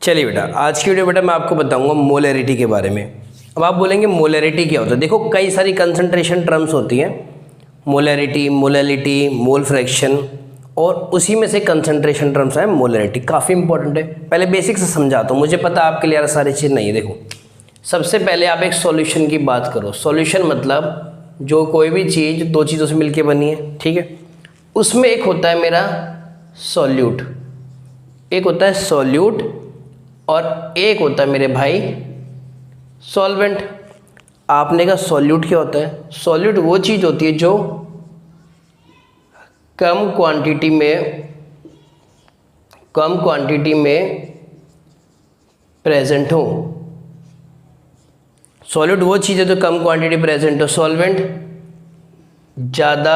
चलिए बेटा, आज की वीडियो बेटा मैं आपको बताऊंगा मोलैरिटी के बारे में। अब आप बोलेंगे मोलैरिटी क्या होता है। देखो कई सारी कंसंट्रेशन टर्म्स होती हैं, मोलैरिटी, मोलैलिटी, मोल फ्रैक्शन, और उसी में से कंसंट्रेशन टर्म्स है मोलैरिटी। काफ़ी इंपॉर्टेंट है। पहले बेसिक से समझाता हूँ, मुझे पता आपके लिए यार सारी चीज़ नहीं है। देखो सबसे पहले आप एक सॉल्यूशन की बात करो। सॉल्यूशन मतलब जो कोई भी चीज़ दो चीज़ों से मिलके बनी है, ठीक है। उसमें एक होता है मेरा सॉल्यूट, एक होता है सॉल्यूट और एक होता है मेरे भाई सॉल्वेंट। आपने कहा सॉल्यूट क्या होता है? सॉल्यूट वो चीज़ होती है जो कम क्वांटिटी में प्रेजेंट हो। सॉल्यूट वो चीज़ है जो कम क्वांटिटी प्रेजेंट हो। सॉल्वेंट ज़्यादा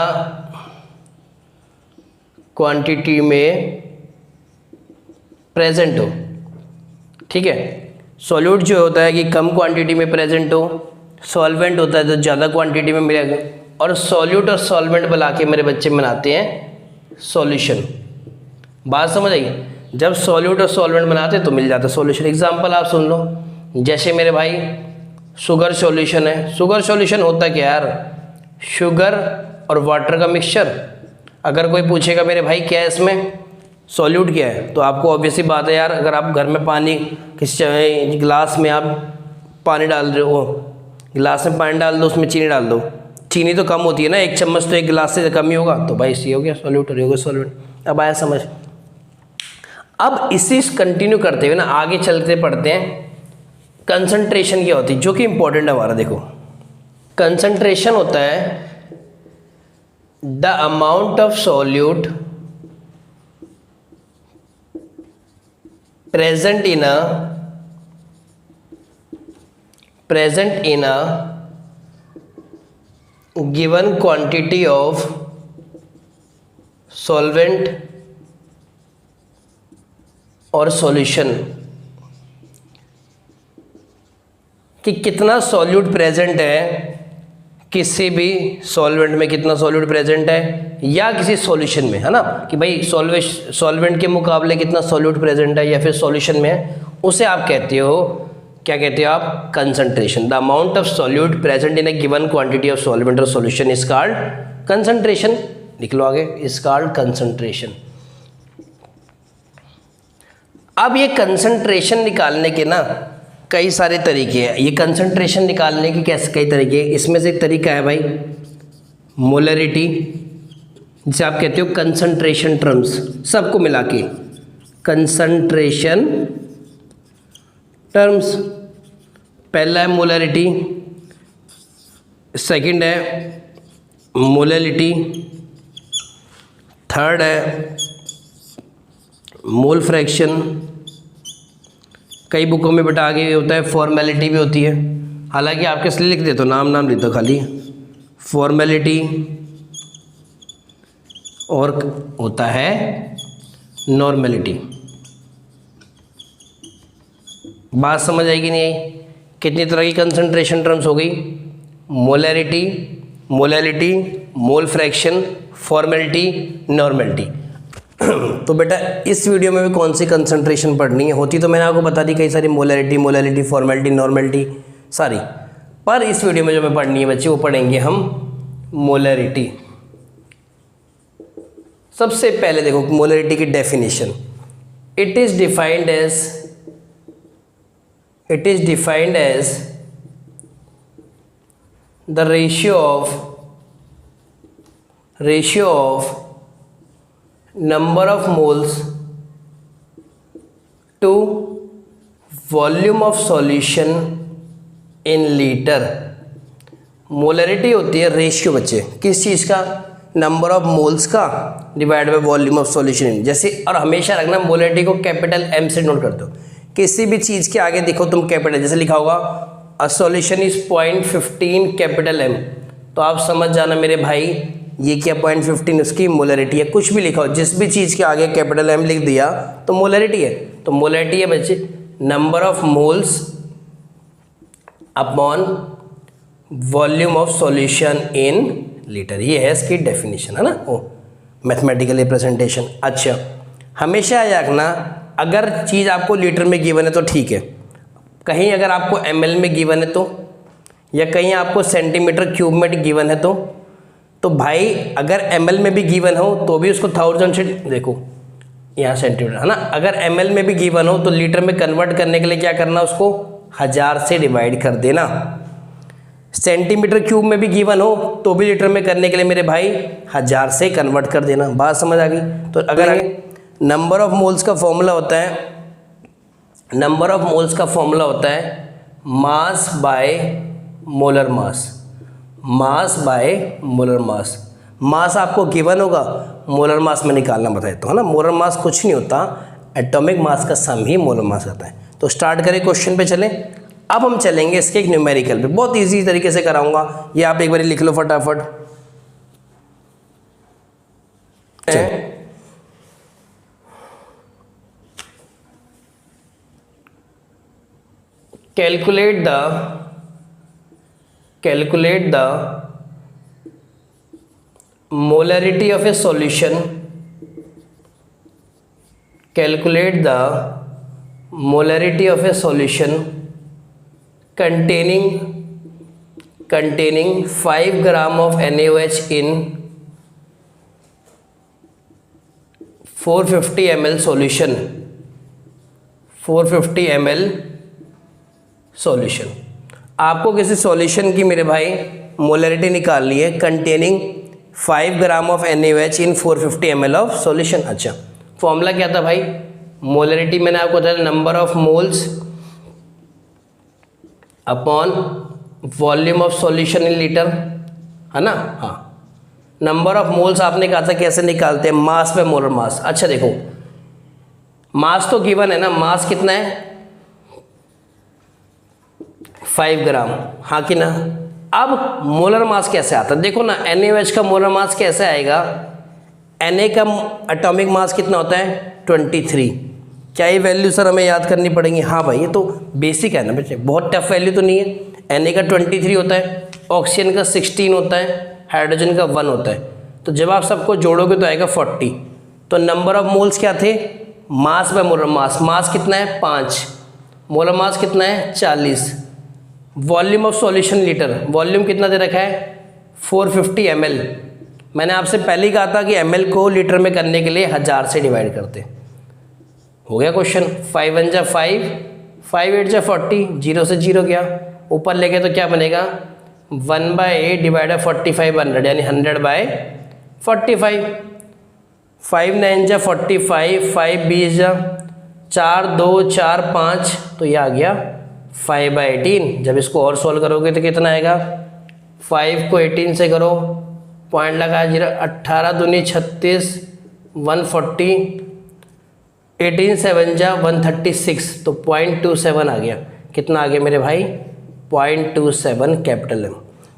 क्वांटिटी में प्रेजेंट हो, ठीक है। सॉल्यूट जो होता है कि कम क्वांटिटी में प्रेजेंट हो, सॉल्वेंट होता है जो ज़्यादा क्वांटिटी में मिलेगा, और सॉल्यूट और सॉल्वेंट मिला के मेरे बच्चे बनाते हैं सॉल्यूशन। बात समझ आई? जब सॉल्यूट और सॉल्वेंट बनाते हैं तो मिल जाता है सॉल्यूशन। एग्जांपल आप सुन लो, जैसे मेरे भाई शुगर सॉल्यूशन है। शुगर सॉल्यूशन होता क्या यार? शुगर और वाटर का मिक्सचर। अगर कोई पूछेगा मेरे भाई क्या है इसमें सॉल्यूट क्या है, तो आपको ऑब्वियसली बात है यार, अगर आप घर में पानी किसी गिलास में आप पानी डाल रहे हो, गिलास में पानी डाल दो, उसमें चीनी डाल दो, चीनी तो कम होती है ना, एक चम्मच तो एक गिलास से कम ही होगा, तो भाई इसी हो गया सॉल्यूट और हो गया सॉल्वेंट। अब आया समझ। अब इसी कंटिन्यू करते हुए ना आगे चलते पढ़ते हैं कंसंट्रेशन क्या होती है, जो कि इंपॉर्टेंट है हमारा। देखो कंसंट्रेशन होता है the amount of solute present in a given quantity of solvent और solution, कि कितना सॉल्यूट प्रेजेंट है किसी भी सॉल्वेंट में, कितना सॉल्यूट प्रेजेंट है या किसी सॉल्यूशन में, है ना, कि भाई सॉल्वेंट के मुकाबले कितना सॉल्यूट प्रेजेंट है या फिर सॉल्यूशन में है, उसे आप कहते हो, क्या कहते हो आप? Concentration. The amount of solute present in A given quantity of solvent और सॉल्यूशन इज कॉल्ड कंसंट्रेशन। लिख लो आगे, इज कॉल्ड कंसंट्रेशन। अब ये कंसंट्रेशन निकालने के ना कई सारे तरीके हैं। ये कंसंट्रेशन निकालने के कैसे कई तरीके हैं, इसमें से एक तरीका है भाई मोलैरिटी, जिसे आप कहते हो कंसंट्रेशन टर्म्स, सबको मिला के कंसंट्रेशन टर्म्स। पहला है मोलैरिटी, सेकंड है मोलैलिटी, थर्ड है मोल फ्रैक्शन। कई बुकों में बेटा आगे होता है फॉर्मेलिटी भी होती है, हालांकि आपके इसलिए लिख देते हो, नाम लिख दो खाली, फॉर्मेलिटी, और होता है नॉर्मेलिटी। बात समझ आएगी नहीं आई? कितनी तरह की कंसंट्रेशन टर्म्स हो गई? Molarity, molality, mole fraction, formality, normality. तो बेटा इस वीडियो में भी कौन सी कंसंट्रेशन पढ़नी है होती तो मैंने आपको बता दी, कई सारी मोलैरिटी, मोलैलिटी, फॉर्मेलिटी, नॉर्मेलिटी सारी, पर इस वीडियो में जो हमें पढ़नी है बच्चे वो पढ़ेंगे हम मोलैरिटी। सबसे पहले देखो मोलैरिटी की definition. It is defined as the ratio of number of moles to volume of solution in liter। Molarity होती है रेशियो बच्चे किस चीज़ का? नंबर ऑफ मोल्स का divide by volume of solution in. जैसे, और हमेशा रखना मोलैरिटी को कैपिटल एम से नोट कर दो। किसी भी चीज़ के आगे देखो तुम कैपिटल, जैसे लिखा होगा a solution is 0.15 capital M, तो आप समझ जाना मेरे भाई ये क्या 0.15 उसकी मोलैरिटी है। कुछ भी लिखा हो, जिस भी चीज़ के आगे कैपिटल एम लिख दिया तो मोलैरिटी है। तो मोलैरिटी है बच्चे number of moles upon volume of solution in litre. ये है इसकी डेफिनेशन, है ना, ओ मैथमेटिकल रिप्रेजेंटेशन। अच्छा, हमेशा याद रखना अगर चीज़ आपको लीटर में गिवन है तो ठीक है, कहीं अगर आपको ml में गिवन है तो, या कहीं आपको सेंटीमीटर क्यूब में गिवन है तो भाई अगर ml में भी गिवन हो तो भी उसको 1000 से, देखो यहाँ सेंटीमीटर है ना, अगर ml में भी गिवन हो तो लीटर में कन्वर्ट करने के लिए क्या करना, उसको 1000 से डिवाइड कर देना। सेंटीमीटर क्यूब में भी गिवन हो तो भी लीटर में करने के लिए मेरे भाई 1000 से कन्वर्ट कर देना। बात समझ आ गई? तो अगर नंबर ऑफ मोल्स का फॉर्मूला होता है, नंबर ऑफ मोल्स का फॉर्मूला होता है mass by molar mass, mass by molar mass. Mass आपको गिवन होगा, मोलर मास में निकालना बताए तो, है ना। मोलर मास कुछ नहीं होता, एटॉमिक मास का सम ही मोलर मास आता है। तो स्टार्ट करें, क्वेश्चन पे चलें। अब हम चलेंगे इसके एक न्यूमेरिकल पे, बहुत इजी तरीके से कराऊंगा, ये आप एक बार लिख लो फटाफट। Calculate the molarity of a solution, calculate the molarity of a solution containing 5 gram of NaOH in 450 ml solution, 450 ml solution. आपको किसी सॉल्यूशन की मेरे भाई मोलरिटी निकालनी है containing 5 gram of NaOH in 450 ml of solution. अच्छा, formula क्या था भाई? मोलरिटी मैंने आपको बताया number of moles upon volume of solution in litre, है ना। हाँ, नंबर ऑफ मोल्स आपने कहा था कैसे निकालते हैं, मास पे मोलर मास। अच्छा देखो, मास तो गिवन है ना, मास कितना है 5 ग्राम, हाँ कि ना। अब मोलर मास कैसे आता है, देखो ना, NaOH का मोलर मास कैसे आएगा, Na का एटॉमिक मास कितना होता है 23। क्या ये वैल्यू सर हमें याद करनी पड़ेंगी? हाँ भाई, ये तो बेसिक है ना बच्चे, बहुत टफ वैल्यू तो नहीं है। Na का 23 होता है, ऑक्सीजन का 16 होता है, हाइड्रोजन का 1 होता है। तो जब आप सबको जोड़ोगे तो आएगा 40। तो नंबर ऑफ मोल्स क्या थे, मास बाय मोलर मास। मास कितना है 5, मोलर मास कितना है 40। Volume of solution litre, volume कितना दे रखा है 450 ml। मैंने आपसे पहले ही कहा था कि ml को लीटर में करने के लिए 1000 से डिवाइड करते। हो गया क्वेश्चन। 5 1 जा 5, 5 8 जा 40, 0 से 0 गया, ऊपर ले गए तो क्या बनेगा 1/8 डिवाइड बाय 45 100, यानी 100/45। 5 9 जा 45, 5 20 जा 4 2 4 5, तो ये आ गया 5/18। जब इसको और सॉल्व करोगे तो कितना आएगा, 5 को 18 से करो, पॉइंट लगा 0, 18 दूनी 36, 140, 18 7 जा 136, तो 0.27 आ गया। कितना आ गया मेरे भाई 0.27 कैपिटल M।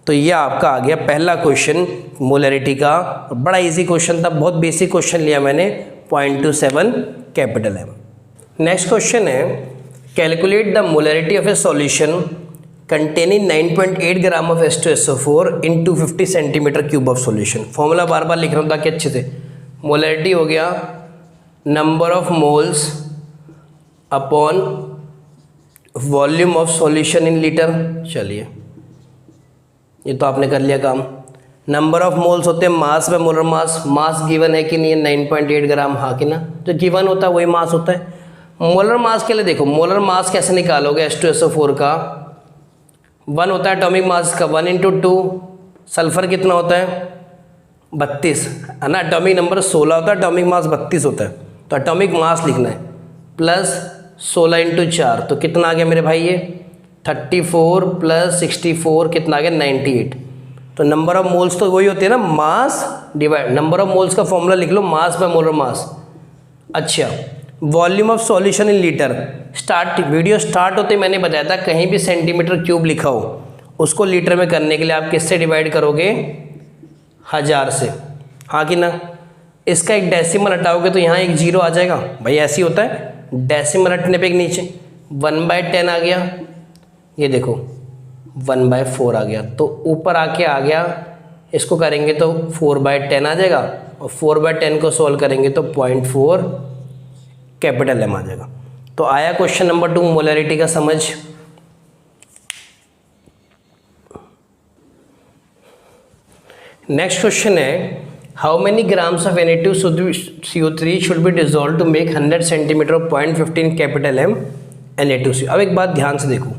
तो ये आपका आ गया पहला क्वेश्चन मोलरिटी का। बड़ा इजी क्वेश्चन था, बहुत बेसिक क्वेश्चन लिया मैंने, 0.27 कैपिटल M। नेक्स्ट क्वेश्चन है calculate the molarity of a solution containing 9.8 gram of H2SO4 in 250 centimetre cube of solution. Formula बार बार लिख रहा हूँ ताकि अच्छे से। मोलरिटी हो गया number of moles upon volume of solution in litre. चलिए, ये तो आपने कर लिया काम। नंबर ऑफ मोल्स होते हैं मास by molar mass. Mass given है कि नहीं है 9.8 ग्राम, हाँ कि ना। जो गिवन होता है वही मास होता है। मोलर मास के लिए देखो, मोलर मास कैसे निकालोगे H2SO4 का, 1 होता है एटॉमिक मास का, 1 × 2। सल्फर कितना होता है 32, है ना। एटॉमिक नंबर 16 होता है, एटॉमिक मास 32 होता है। तो एटॉमिक मास लिखना है प्लस 16 × 4, तो कितना आ गया मेरे भाई ये 34 प्लस 64, कितना आ गया 98। तो नंबर ऑफ मोल्स तो वही होती है ना, mass divide number of moles का फॉर्मूला लिख लो, मास बाय मोलर मास। अच्छा, volume of solution in litre. Video start होते मैंने बताया था कहीं भी सेंटीमीटर क्यूब लिखा हो उसको लीटर में करने के लिए आप किससे डिवाइड करोगे 1000 से, हाँ कि ना। इसका एक डेसिमल हटाओगे तो यहाँ एक 0 आ जाएगा भाई, ऐसे ही होता है। डेसिमल हटने पे एक नीचे 1/10 आ गया, ये देखो 1/4 आ गया, तो ऊपर आके आ गया। इसको करेंगे तो 4/10 आ जाएगा, और 4/10 को सॉल्व करेंगे तो कैपिटल एम आ जाएगा। तो आया क्वेश्चन नंबर 2 मोलैरिटी का समझ। नेक्स्ट क्वेश्चन है how many grams of Na2CO3 should be dissolve to make 100 centimetre of 0.15 capital M Na2CO। अब एक बात ध्यान से देखो,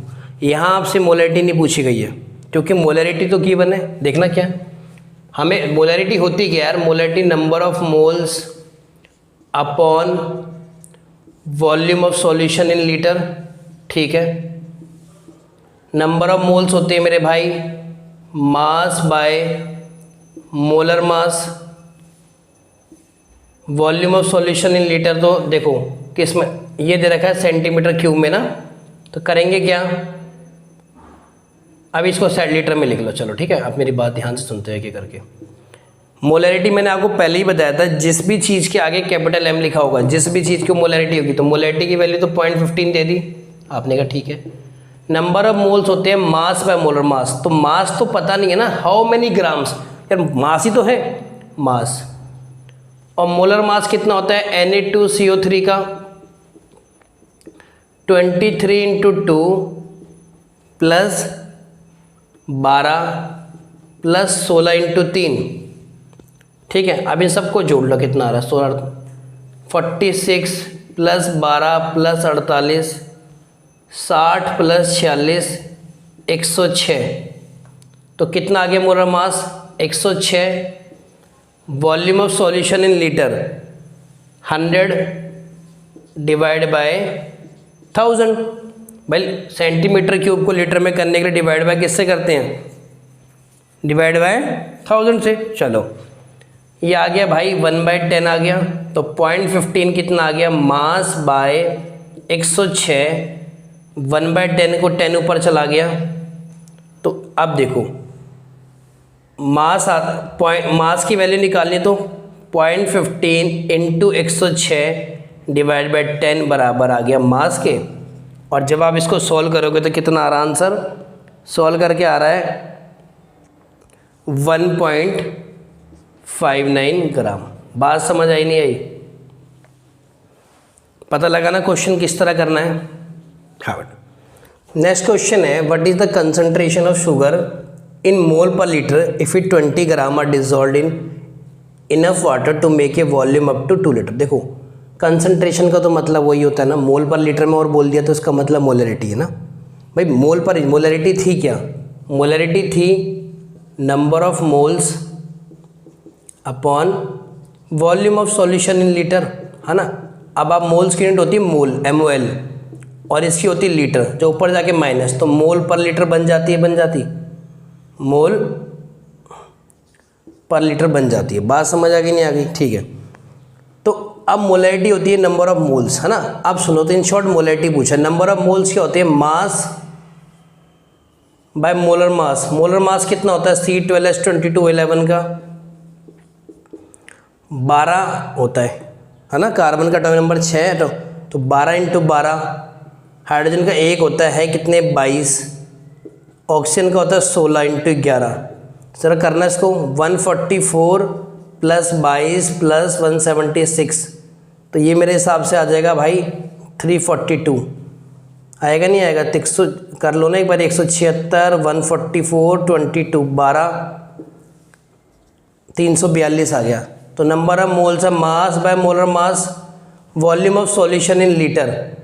यहाँ आपसे मोलैरिटी नहीं पूछी गई है, क्योंकि मोलैरिटी तो गिवन है। देखना क्या हमें मोलैरिटी होती क्या यार, molarity number of moles upon volume of solution in litre, ठीक है। नंबर ऑफ मोल्स होते हैं मेरे भाई मास by molar mass, volume of solution in litre तो देखो किस में ये दे रखा है सेंटीमीटर क्यूब में ना, तो करेंगे क्या, अब इसको सेंट लीटर में लिख लो। चलो ठीक है, आप मेरी बात ध्यान से सुनते हैं कि करके। मोलैरिटी मैंने आपको पहले ही बताया था, जिस भी चीज़ के आगे कैपिटल एम लिखा होगा, जिस भी चीज़ की मोलैरिटी होगी, तो मोलैरिटी की वैल्यू तो 0.15 दे दी आपने, कहा ठीक है। नंबर ऑफ मोल्स होते हैं मास बाय मोलर मास, तो मास तो पता नहीं है ना, हाउ मेनी ग्राम्स, यार मास ही तो है मास, और मोलर मास कितना होता है Na2CO3 का 23 × 2 प्लस 12 प्लस 16 × 3, ठीक है। अब इन सबको जोड़ लो, कितना आ रहा है 16, 46 प्लस 12 प्लस 48 60 प्लस 46 106, तो कितना आ गया molar mass 106। Volume of solution in litre 100 divide by 1000। भाई सेंटीमीटर क्यूब को लीटर में करने के लिए डिवाइड बाय किससे करते हैं, डिवाइड बाय 1000 से। चलो ये आ गया भाई 1/10 आ गया, तो 0.15 कितना आ गया मास बाय 106, 1/10 को 10 ऊपर चला गया, तो अब देखो मास की वैल्यू निकालनी, तो 0.15 इंटू 106 डिवाइड बाय 10 बराबर आ गया मास के। और जब आप इसको सॉल्व करोगे तो कितना आ रहा आंसर, सॉल्व करके आ रहा है 1.59 ग्राम। बात समझ आई नहीं आई, पता लगा ना क्वेश्चन किस तरह करना है। हाँ, नेक्स्ट क्वेश्चन है what is the concentration of sugar in mole per litre if it 20 gram are dissolve in enough water to make a volume up to 2 litre. देखो कंसंट्रेशन का तो मतलब वही होता है ना, मोल पर लीटर में और बोल दिया तो इसका मतलब मोलैरिटी है ना भाई। मोल पर मोलैरिटी थी क्या, मोलैरिटी थी number of moles upon volume of solution in litre, है ना। अब आप मोल्स की यूनिट होती है मोल MOL, और इसकी होती है लीटर, जो ऊपर जाके माइनस, तो मोल पर लीटर बन जाती है, मोल पर लीटर बन जाती है। बात समझ आ गई नहीं आ गई, ठीक है। तो अब मोलैरिटी होती है नंबर ऑफ मोल्स, है ना। अब सुनो तो इन शॉर्ट मोलैरिटी पूछा, नंबर ऑफ मोल्स क्या होते हैं मास by molar mass. Molar mass कितना होता है C12H2211 का 12 होता है ना। कार्बन का एटॉमिक नंबर 6 है, तो 12 × 12। हाइड्रोजन का 1 होता है कितने 22, ऑक्सीजन का होता है 16 × 11। जरा करना इसको 144 प्लस 22 प्लस 176, तो ये मेरे हिसाब से आ जाएगा भाई 342। आएगा नहीं आएगा, 100 कर लो ना एक बार, 176 144 22 12 342 आ गया। तो number of moles of mass by molar mass, volume of solution in litre,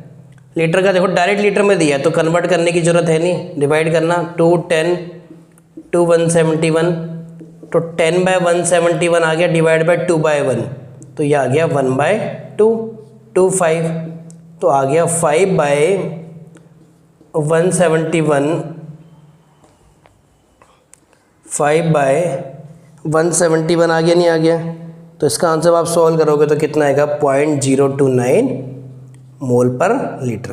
litre का देखो डायरेक्ट लीटर में दिया है तो कन्वर्ट करने की ज़रूरत है नहीं, डिवाइड करना 2 10 2 171, तो 10/171 आ गया, डिवाइड बाय 2/1, तो ये आ गया 1/2 2 5, तो आ गया 5/171 5/171 आ गया नहीं आ गया। तो इसका आंसर आप सॉल्व करोगे तो कितना आएगा 0.029 मोल पर लीटर।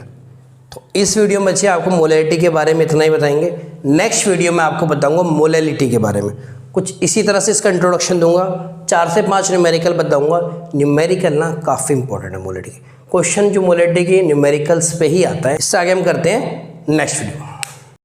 तो इस वीडियो में बच्चे आपको मोलैरिटी के बारे में इतना ही बताएंगे। नेक्स्ट वीडियो में आपको बताऊंगा मोलैलिटी के बारे में, कुछ इसी तरह से इसका इंट्रोडक्शन दूंगा, 4 से 5 न्यूमेरिकल बताऊंगा। न्यूमेरिकल ना काफ़ी इंपॉर्टेंट है मोलैरिटी के क्वेश्चन, जो मोलैरिटी की न्यूमेरिकल्स पे ही आता है। इससे आगे हम करते हैं नेक्स्ट वीडियो।